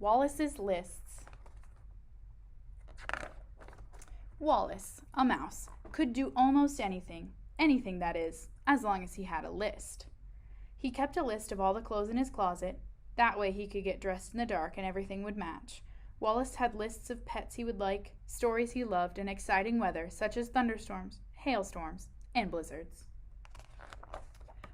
Wallace's lists. Wallace, a mouse, could do almost anything, that is, as long as he had a list. He kept a list of all the clothes in his closet. That way he could get dressed in the dark and everything would match. Wallace had lists of pets he would like, stories he loved, and exciting weather such as thunderstorms, hailstorms, and blizzards.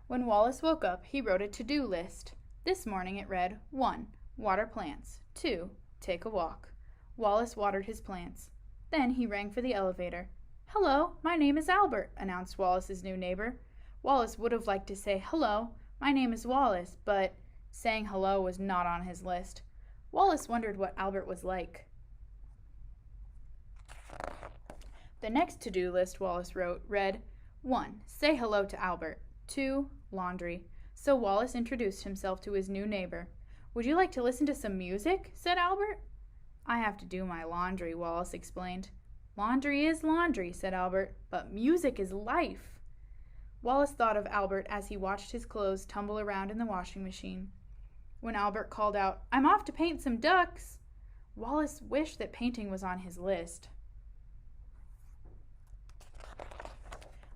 When Wallace woke up, he wrote a to-do list. This morning it read, 1. Water plants. 2. Take a walk. Wallace watered his plants. Then he rang for the elevator. "Hello, my name is Albert," announced Wallace's new neighbor. Wallace would have liked to say, "Hello, my name is Wallace," but saying hello was not on his list. Wallace wondered what Albert was like. The next to-do list Wallace wrote read, 1. Say hello to Albert. 2. Laundry. So Wallace introduced himself to his new neighbor. "Would you like to listen to some music?" said Albert. "I have to do my laundry," Wallace explained. "Laundry is laundry," said Albert, "but music is life." Wallace thought of Albert as he watched his clothes tumble around in the washing machine. When Albert called out, "I'm off to paint some ducks," Wallace wished that painting was on his list.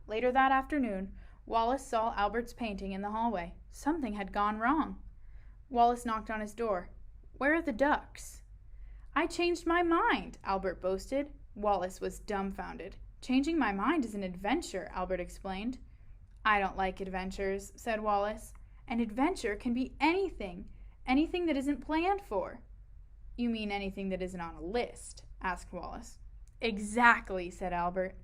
Later that afternoon, Wallace saw Albert's painting in the hallway. Something had gone wrong. Wallace knocked on his door. "Where are the ducks?" "I changed my mind," Albert boasted. Wallace was dumbfounded. "Changing my mind is an adventure," Albert explained. "I don't like adventures," said Wallace. "An adventure can be anything that isn't planned for." "You mean anything that isn't on a list?" asked Wallace. "Exactly," said Albert.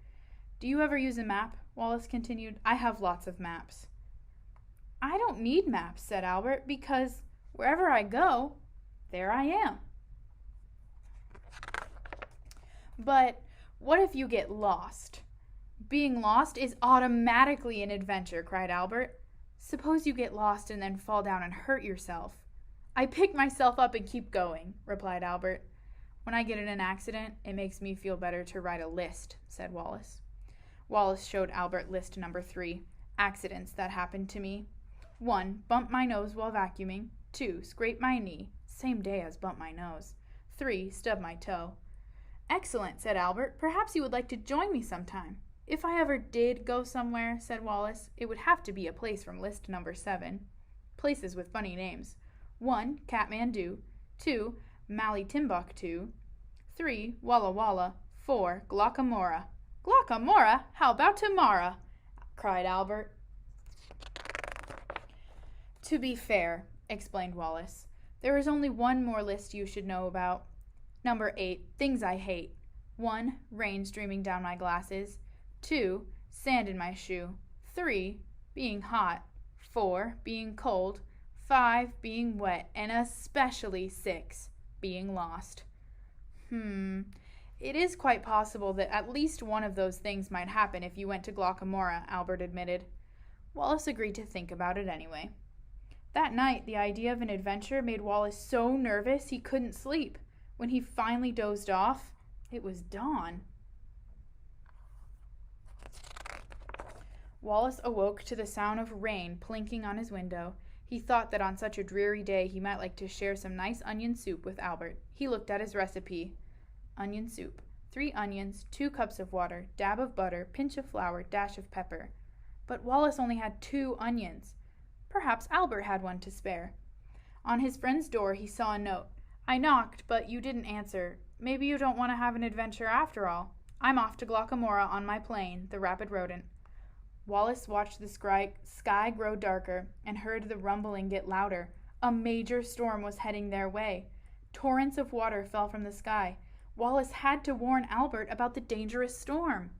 "Do you ever use a map?" Wallace continued. "I have lots of maps." "I don't need maps," said Albert, "because wherever I go, there I am." "But what if you get lost?" "Being lost is automatically an adventure," cried Albert. "Suppose you get lost and then fall down and hurt yourself." "I pick myself up and keep going," replied Albert. "When I get in an accident, it makes me feel better to write a list," said Wallace. Wallace showed Albert list number 3, accidents that happened to me. 1. Bump my nose while vacuuming. 2. Scrape my knee, same day as bump my nose. 3. Stub my toe. "Excellent," said Albert. "Perhaps you would like to join me sometime." "If I ever did go somewhere," said Wallace, "it would have to be a place from list number 7. Places with funny names. 1. Kathmandu. 2. Mali Timbuktu. 3. Walla Walla. 4. Glockamora. "Glockamora? How about tomorrow?" cried Albert. "To be fair," explained Wallace, "there is only one more list you should know about. Number 8, things I hate. 1. Rain streaming down my glasses. 2. Sand in my shoe. 3. Being hot. 4. Being cold. 5. Being wet. And especially 6. Being lost." "It is quite possible that at least one of those things might happen if you went to Glockamora," Albert admitted. Wallace agreed to think about it anyway. That night, the idea of an adventure made Wallace so nervous he couldn't sleep. When he finally dozed off, it was dawn. Wallace awoke to the sound of rain plinking on his window. He thought that on such a dreary day he might like to share some nice onion soup with Albert. He looked at his recipe. Onion soup. 3 onions, 2 cups of water, dab of butter, pinch of flour, dash of pepper. But Wallace only had 2 onions. Perhaps Albert had one to spare. On his friend's door he saw a note. "I knocked, but you didn't answer. Maybe you don't want to have an adventure after all. I'm off to Glockamora on my plane, the rapid rodent." Wallace watched the sky grow darker and heard the rumbling get louder. A major storm was heading their way. Torrents of water fell from the sky. Wallace had to warn Albert about the dangerous storm.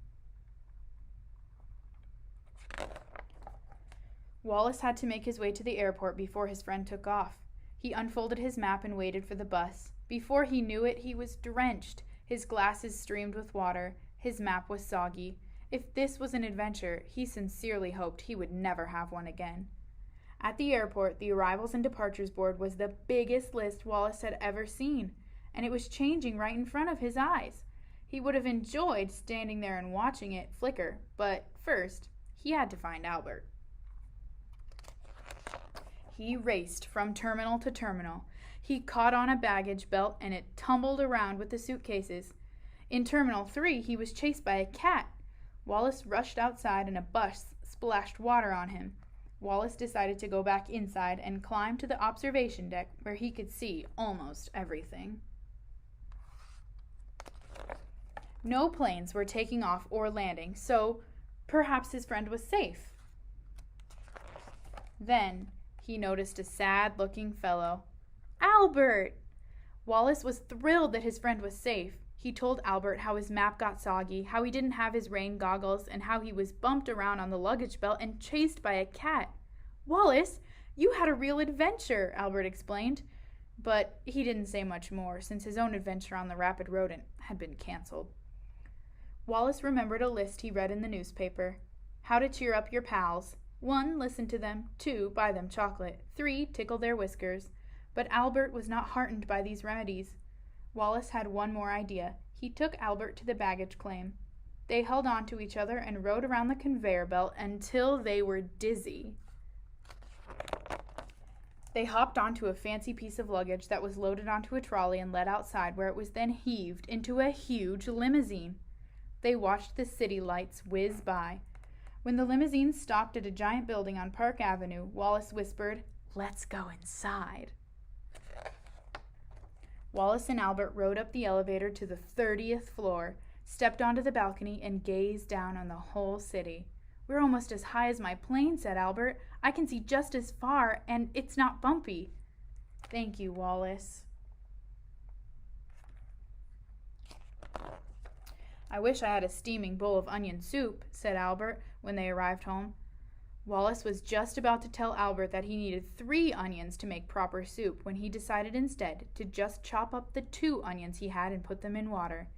Wallace had to make his way to the airport before his friend took off. He unfolded his map and waited for the bus. Before he knew it, he was drenched. His glasses streamed with water. His map was soggy. If this was an adventure, he sincerely hoped he would never have one again. At the airport, the arrivals and departures board was the biggest list Wallace had ever seen, and it was changing right in front of his eyes. He would have enjoyed standing there and watching it flicker, but first, he had to find Albert. He raced from terminal to terminal. He caught on a baggage belt and it tumbled around with the suitcases. In Terminal 3, he was chased by a cat. Wallace rushed outside and a bus splashed water on him. Wallace decided to go back inside and climb to the observation deck where he could see almost everything. No planes were taking off or landing, so perhaps his friend was safe. Then he noticed a sad-looking fellow. Albert! Wallace was thrilled that his friend was safe. He told Albert how his map got soggy, how he didn't have his rain goggles, and how he was bumped around on the luggage belt and chased by a cat. Wallace, you had a real adventure, Albert explained. But he didn't say much more, since his own adventure on the Rapid Rodent had been canceled. Wallace remembered a list he read in the newspaper. How to cheer up your pals. 1. Listen to them. 2. Buy them chocolate. 3. Tickle their whiskers. But Albert was not heartened by these remedies. Wallace had one more idea. He took Albert to the baggage claim. They held on to each other and rode around the conveyor belt until they were dizzy. They hopped onto a fancy piece of luggage that was loaded onto a trolley and led outside, where it was then heaved into a huge limousine. They watched the city lights whiz by. When the limousine stopped at a giant building on Park Avenue, Wallace whispered, "Let's go inside." Wallace and Albert rode up the elevator to the 30th floor, stepped onto the balcony, and gazed down on the whole city. "We're almost as high as my plane," said Albert. "I can see just as far, and it's not bumpy." "Thank you, Wallace." "I wish I had a steaming bowl of onion soup," said Albert when they arrived home. Wallace was just about to tell Albert that he needed 3 onions to make proper soup when he decided instead to just chop up the 2 onions he had and put them in water.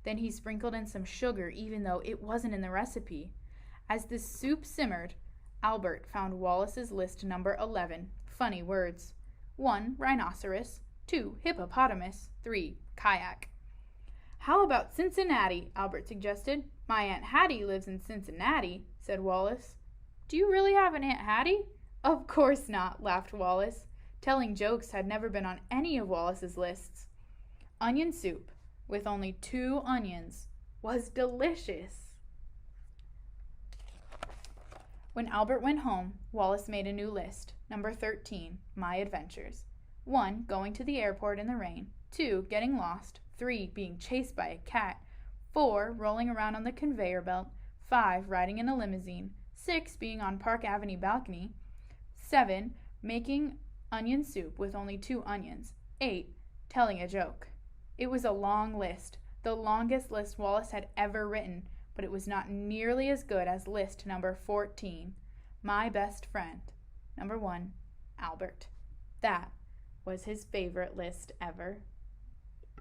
Then he sprinkled in some sugar even though it wasn't in the recipe. As the soup simmered, Albert found Wallace's list number 11, funny words. 1. Rhinoceros. 2. Hippopotamus. 3. Kayak. "How about Cincinnati?" Albert suggested. "My Aunt Hattie lives in Cincinnati," said Wallace. "Do you really have an Aunt Hattie?" "Of course not," laughed Wallace. Telling jokes had never been on any of Wallace's lists. Onion soup, with only 2 onions, was delicious. When Albert went home, Wallace made a new list, number 13, My Adventures. 1. Going to the airport in the rain. 2. Getting lost. 3. Being chased by a cat. 4. Rolling around on the conveyor belt. 5. Riding in a limousine. 6. Being on Park Avenue balcony. 7. Making onion soup with only 2 onions. 8. Telling a joke. It was a long list, the longest list Wallace had ever written, but it was not nearly as good as list number 14, My Best Friend. Number 1, Albert. That was his favorite list ever.